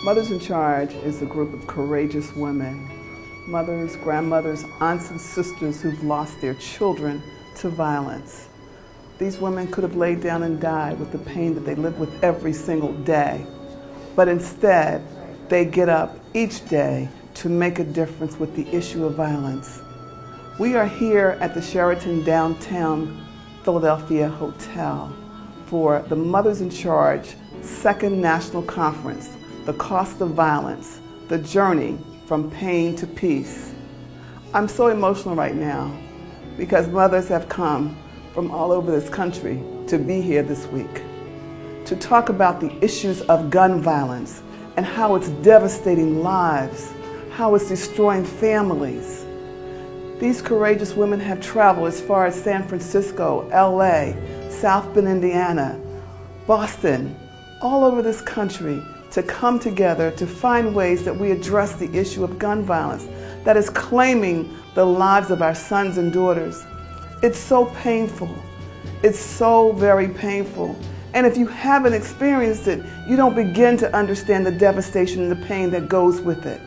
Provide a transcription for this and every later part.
Mothers in Charge is a group of courageous women, mothers, grandmothers, aunts and sisters who've lost their children to violence. These women could have laid down and died with the pain that they live with every single day, but instead they get up each day to make a difference with the issue of violence. We are here at the Sheraton Downtown Philadelphia Hotel for the Mothers in Charge Second National Conference, The Cost of Violence, The Journey from Pain to Peace. I'm so emotional right now because mothers have come from all over this country to be here this week to talk about the issues of gun violence and how it's devastating lives, how it's destroying families. These courageous women have traveled as far as San Francisco, LA, South Bend, Indiana, Boston, all over this country to come together to find ways that we address the issue of gun violence that is claiming the lives of our sons and daughters. It's so painful. It's so very painful. And if you haven't experienced it, you don't begin to understand the devastation and the pain that goes with it.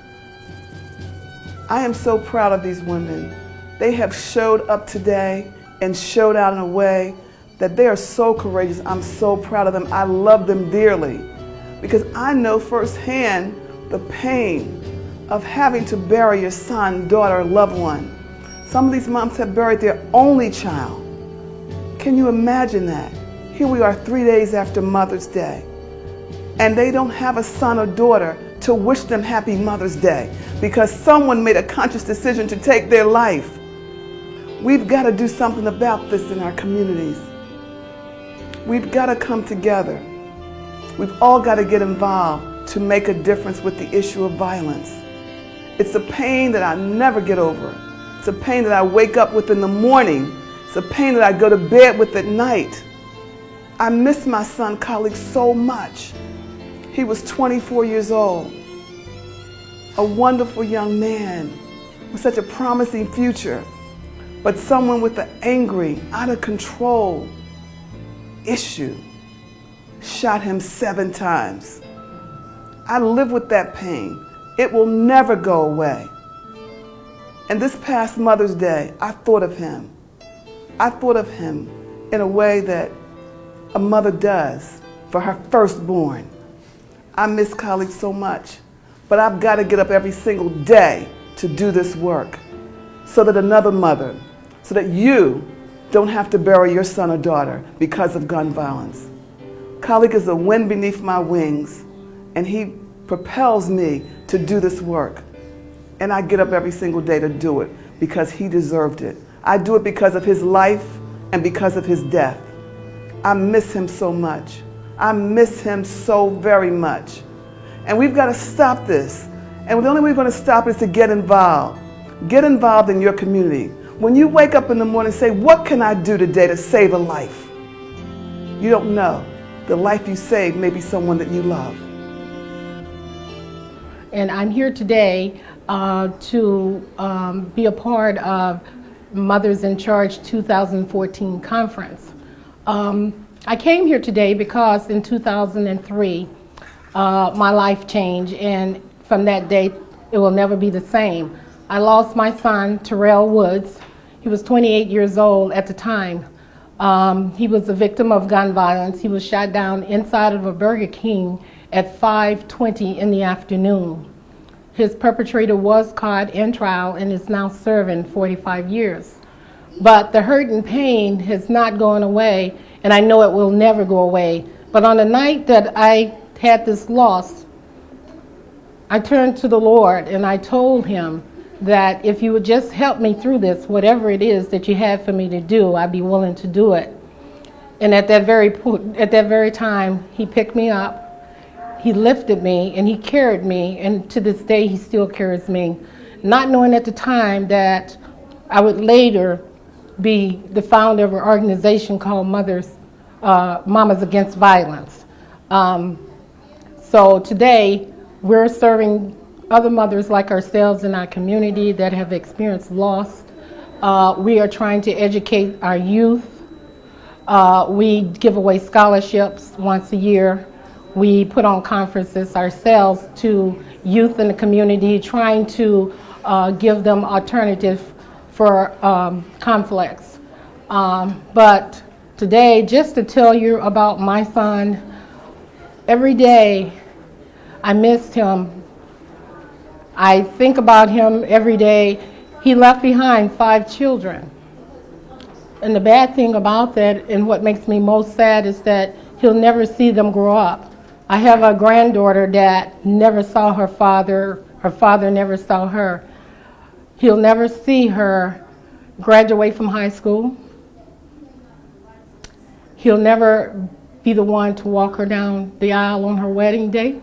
I am so proud of these women. They have showed up today and showed out in a way that they are so courageous. I'm so proud of them. I love them dearly because I know firsthand the pain of having to bury your son, daughter, loved one. Some of these moms have buried their only child. Can you imagine that? Here we are 3 days after Mother's Day, and they don't have a son or daughter to wish them happy Mother's Day because someone made a conscious decision to take their life. We've got to do something about this in our communities. We've got to come together. We've all got to get involved to make a difference with the issue of violence. It's a pain that I never get over. It's a pain that I wake up with in the morning. It's a pain that I go to bed with at night. I miss my son, Khalid, so much. He was 24 years old, a wonderful young man with such a promising future, but someone with an angry, out of control issue shot him 7 times. I live with that pain. It will never go away. And this past Mother's Day, I thought of him. I thought of him in a way that a mother does for her firstborn. I miss Khalid so much, but I've got to get up every single day to do this work so that another mother, so that you don't have to bury your son or daughter because of gun violence. Khalid is a wind beneath my wings, and he propels me to do this work. And I get up every single day to do it because he deserved it. I do it because of his life and because of his death. I miss him so much. I miss him so very much. And we've got to stop this. And the only way we're going to stop it is to get involved. Get involved in your community. When you wake up in the morning and say, what can I do today to save a life? You don't know. The life you save may be someone that you love. And I'm here today to be a part of Mothers in Charge 2014 conference. I came here today because in 2003, my life changed, and from that day, it will never be the same. I lost my son, Terrell Woods. He was 28 years old at the time. He was a victim of gun violence. He was shot down inside of a Burger King at 5:20 in the afternoon. His perpetrator was caught in trial and is now serving 45 years. But the hurt and pain has not gone away, and I know it will never go away. But on the night that I had this loss, I turned to the Lord and I told him that if you would just help me through this, whatever it is that you have for me to do, I'd be willing to do it. And at that very time, he picked me up, he lifted me, and he carried me, and to this day he still carries me, not knowing at the time that I would later be the founder of an organization called Mamas Against Violence. So today we're serving other mothers like ourselves in our community that have experienced loss. We are trying to educate our youth. We give away scholarships once a year. we put on conferences ourselves to youth in the community, trying to give them alternatives for conflicts. But today, just to tell you about my son, every day I missed him. I think about him every day. He left behind 5 children. And the bad thing about that, and what makes me most sad, is that he'll never see them grow up. I have a granddaughter that never saw her father never saw her. He'll never see her graduate from high school. He'll never be the one to walk her down the aisle on her wedding day.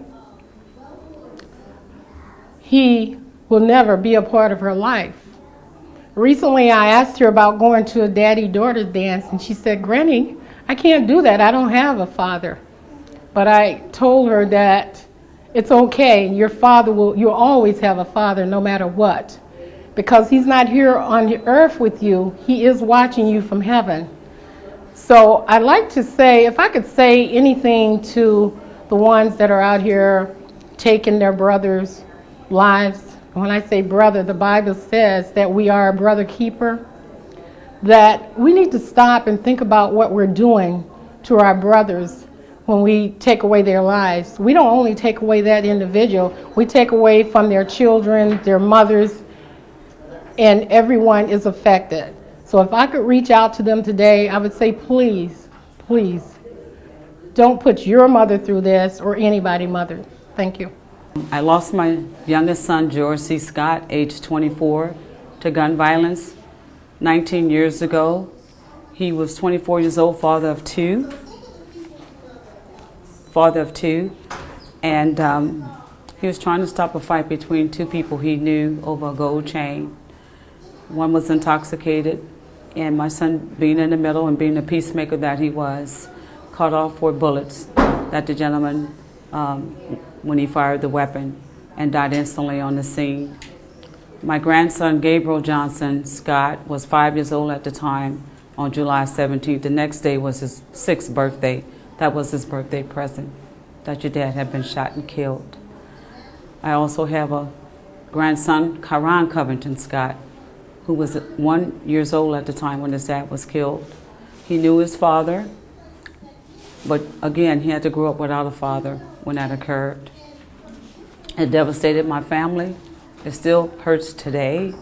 He will never be a part of her life. Recently, I asked her about going to a daddy-daughter dance, and she said, "Granny, I can't do that. I don't have a father." But I told her that it's okay. You'll always have a father no matter what. Because he's not here on the earth with you, he is watching you from heaven. So I'd like to say, if I could say anything to the ones that are out here taking their brothers' lives. When I say brother, the Bible says that we are a brother keeper, that we need to stop and think about what we're doing to our brothers when we take away their lives. We don't only take away that individual, we take away from their children, their mothers, and everyone is affected. So if I could reach out to them today, I would say, please, please, don't put your mother through this or anybody's mother. Thank you. I lost my youngest son, George C. Scott, age 24, to gun violence 19 years ago. He was 24 years old, father of two, and he was trying to stop a fight between 2 people he knew over a gold chain. One was intoxicated, and my son, being in the middle and being the peacemaker that he was, caught all 4 bullets that the gentleman when he fired the weapon, and died instantly on the scene. My grandson, Gabriel Johnson Scott, was 5 years old at the time on July 17th. The next day was his 6th birthday. That was his birthday present, that your dad had been shot and killed. I also have a grandson, Karan Covington Scott, who was 1 year old at the time when his dad was killed. He knew his father, but again, he had to grow up without a father when that occurred. It devastated my family. It still hurts today.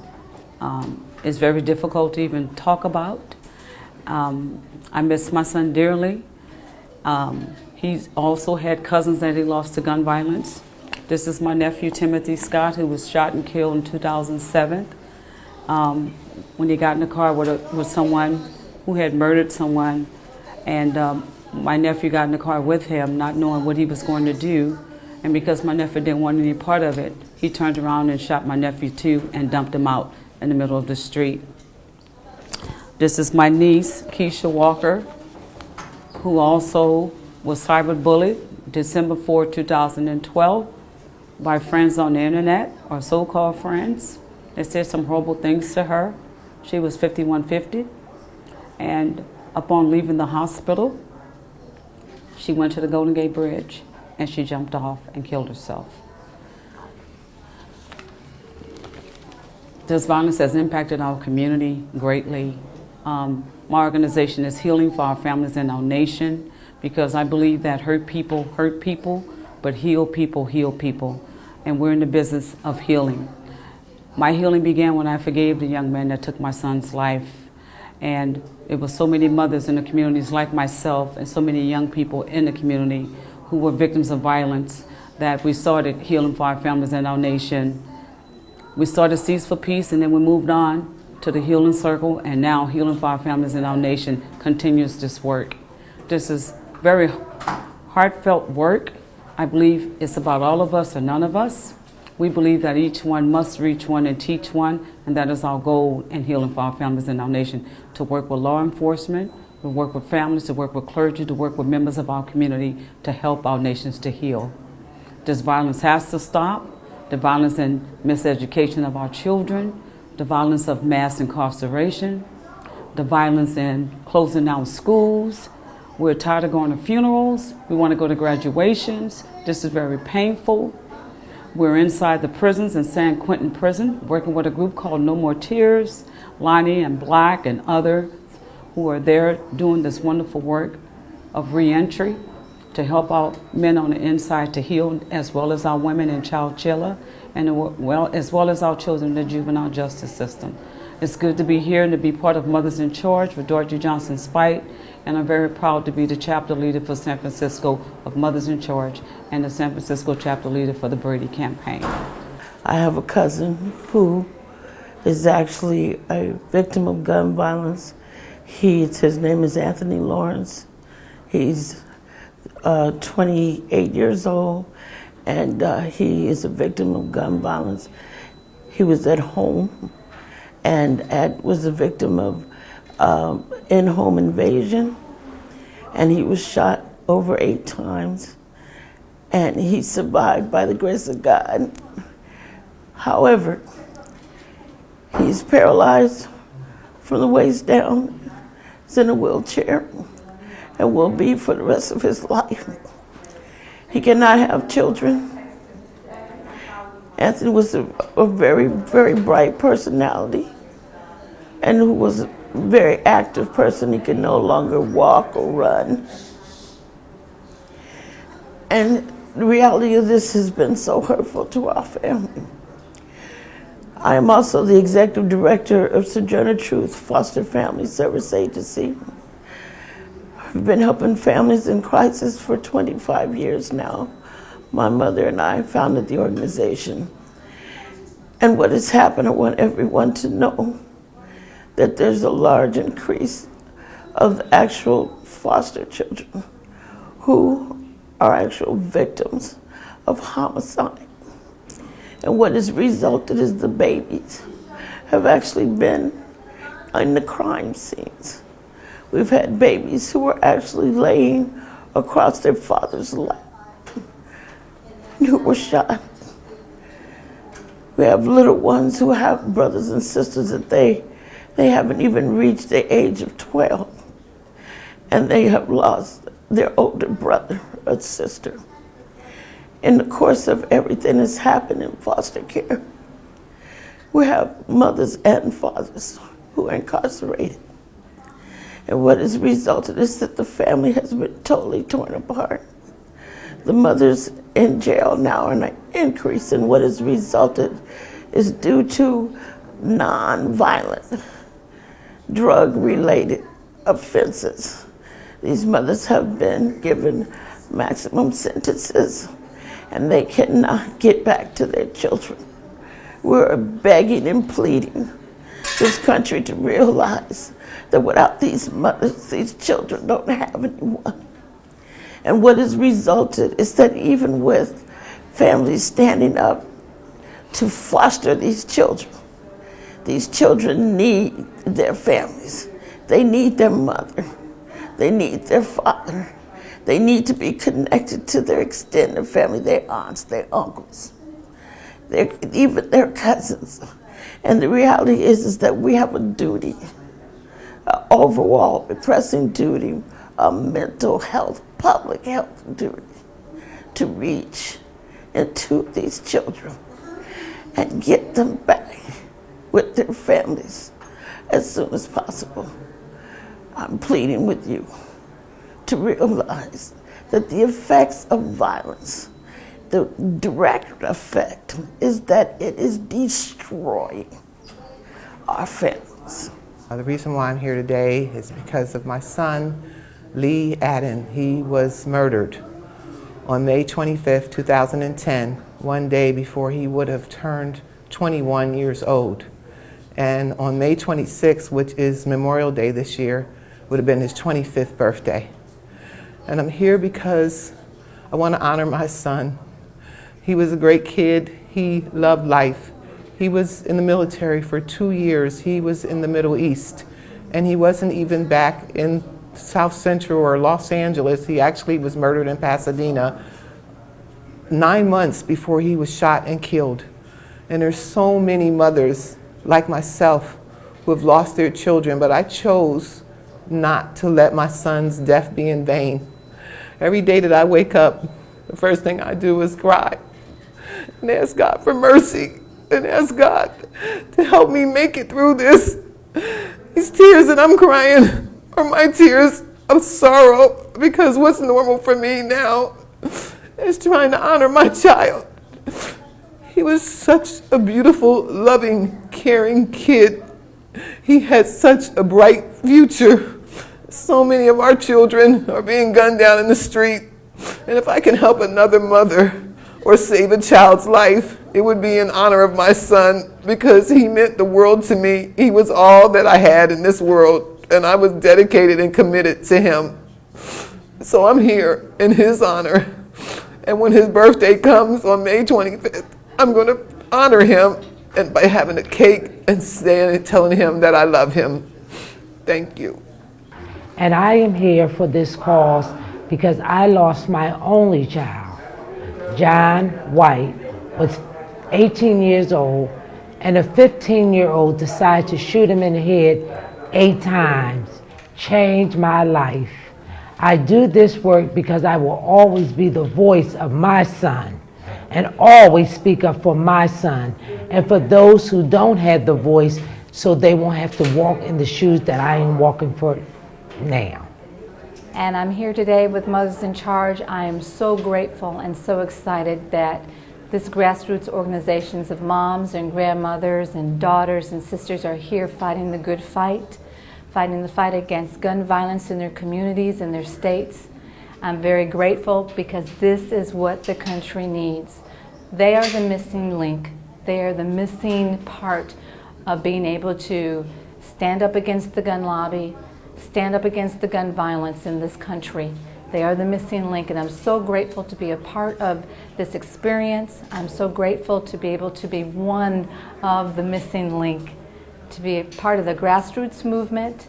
It's very difficult to even talk about. I miss my son dearly. He's also had cousins that he lost to gun violence. This is my nephew, Timothy Scott, who was shot and killed in 2007 when he got in the car with someone who had murdered someone. And my nephew got in the car with him, not knowing what he was going to do. And because my nephew didn't want any part of it, he turned around and shot my nephew too and dumped him out in the middle of the street. This is my niece, Keisha Walker, who also was cyberbullied December 4, 2012 by friends on the internet, or so-called friends. They said some horrible things to her. She was 5150, and upon leaving the hospital, she went to the Golden Gate Bridge and she jumped off and killed herself. This violence has impacted our community greatly. My organization is Healing for Our Families and Our Nation, because I believe that hurt people, but heal people, heal people. And we're in the business of healing. My healing began when I forgave the young man that took my son's life. And it was so many mothers in the communities like myself, and so many young people in the community who were victims of violence, that we started Healing for Our Families and Our Nation. We started Seeds for Peace, and then we moved on to the Healing Circle, and now Healing for Our Families and Our Nation continues this work. This is very heartfelt work. I believe it's about all of us or none of us. We believe that each one must reach one and teach one, and that is our goal in Healing for Our Families and Our Nation, to work with law enforcement, to work with families, to work with clergy, to work with members of our community to help our nations to heal. This violence has to stop. The violence and miseducation of our children, the violence of mass incarceration, the violence in closing down schools, We're tired of going to funerals. We want to go to graduations. This is very painful. We're inside the prisons in San Quentin Prison, working with a group called No More Tears, Lonnie and Black and others who are there doing this wonderful work of reentry to help our men on the inside to heal, as well as our women in Chowchilla, and as well as our children in the juvenile justice system. It's good to be here and to be part of Mothers in Charge with Dorothy Johnson Spite, and I'm very proud to be the chapter leader for San Francisco of Mothers in Charge and the San Francisco chapter leader for the Brady campaign. I have a cousin who is actually a victim of gun violence. His name is Anthony Lawrence. He's 28 years old, and he is a victim of gun violence. He was at home and was a victim of in-home invasion, and he was shot over 8 times, and he survived by the grace of God. However, he's paralyzed from the waist down. He's in a wheelchair and will be for the rest of his life. He cannot have children. Anthony was a very, very bright personality and who was a very active person. He could no longer walk or run. And the reality of this has been so hurtful to our family. I am also the executive director of Sojourner Truth Foster Family Service Agency. I've been helping families in crisis for 25 years now. My mother and I founded the organization. And what has happened, I want everyone to know that there's a large increase of actual foster children who are actual victims of homicide. And what has resulted is the babies have actually been in the crime scenes. We've had babies who were actually laying across their father's lap and who were shot. We have little ones who have brothers and sisters that they haven't even reached the age of 12, and they have lost their older brother or sister. In the course of everything that's happened in foster care, we have mothers and fathers who are incarcerated. And what has resulted is that the family has been totally torn apart. The mothers in jail now are an increase, and what has resulted is due to non-violent, drug-related offenses. These mothers have been given maximum sentences, and they cannot get back to their children. We're begging and pleading this country to realize that without these mothers, these children don't have anyone. And what has resulted is that even with families standing up to foster these children need their families. They need their mother. They need their father. They need to be connected to their extended family, their aunts, their uncles, even their cousins. And the reality is that we have a duty, an overall pressing duty, a mental health, public health duty, to reach into these children and get them back with their families as soon as possible. I'm pleading with you to realize that the effects of violence, the direct effect is that it is destroying our families. The reason why I'm here today is because of my son, Lee Adden. He was murdered on May 25th, 2010, one day before he would have turned 21 years old. And on May 26th, which is Memorial Day this year, would have been his 25th birthday. And I'm here because I want to honor my son. He was a great kid. He loved life. He was in the military for 2 years. He was in the Middle East, and he wasn't even back in South Central or Los Angeles. He actually was murdered in Pasadena 9 months before he was shot and killed. And there's so many mothers like myself who have lost their children, but I chose not to let my son's death be in vain. Every day that I wake up, the first thing I do is cry and ask God for mercy and ask God to help me make it through this. These tears that I'm crying are my tears of sorrow, because what's normal for me now is trying to honor my child. He was such a beautiful, loving, caring kid. He had such a bright future. So many of our children are being gunned down in the street. And if I can help another mother or save a child's life, it would be in honor of my son, because he meant the world to me. He was all that I had in this world, and I was dedicated and committed to him. So I'm here in his honor. And when his birthday comes on May 25th, I'm going to honor him and by having a cake and saying and telling him that I love him. Thank you. And I am here for this cause because I lost my only child. John White was 18 years old, and a 15-year-old decided to shoot him in the head 8 times. Changed my life. I do this work because I will always be the voice of my son and always speak up for my son and for those who don't have the voice, so they won't have to walk in the shoes that I am walking for now. And I'm here today with Mothers in Charge. I am so grateful and so excited that this grassroots organizations of moms and grandmothers and daughters and sisters are here fighting the good fight, fighting the fight against gun violence in their communities and their states. I'm very grateful because this is what the country needs. They are the missing link. They are the missing part of being able to stand up against the gun lobby, stand up against the gun violence in this country. They are the missing link, and I'm so grateful to be a part of this experience. I'm so grateful to be able to be one of the missing link, to be a part of the grassroots movement.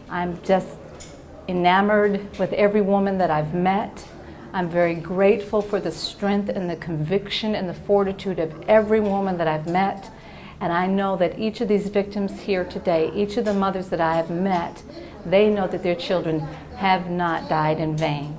I'm just enamored with every woman that I've met. I'm very grateful for the strength and the conviction and the fortitude of every woman that I've met. And I know that each of these victims here today, each of the mothers that I have met, they know that their children have not died in vain.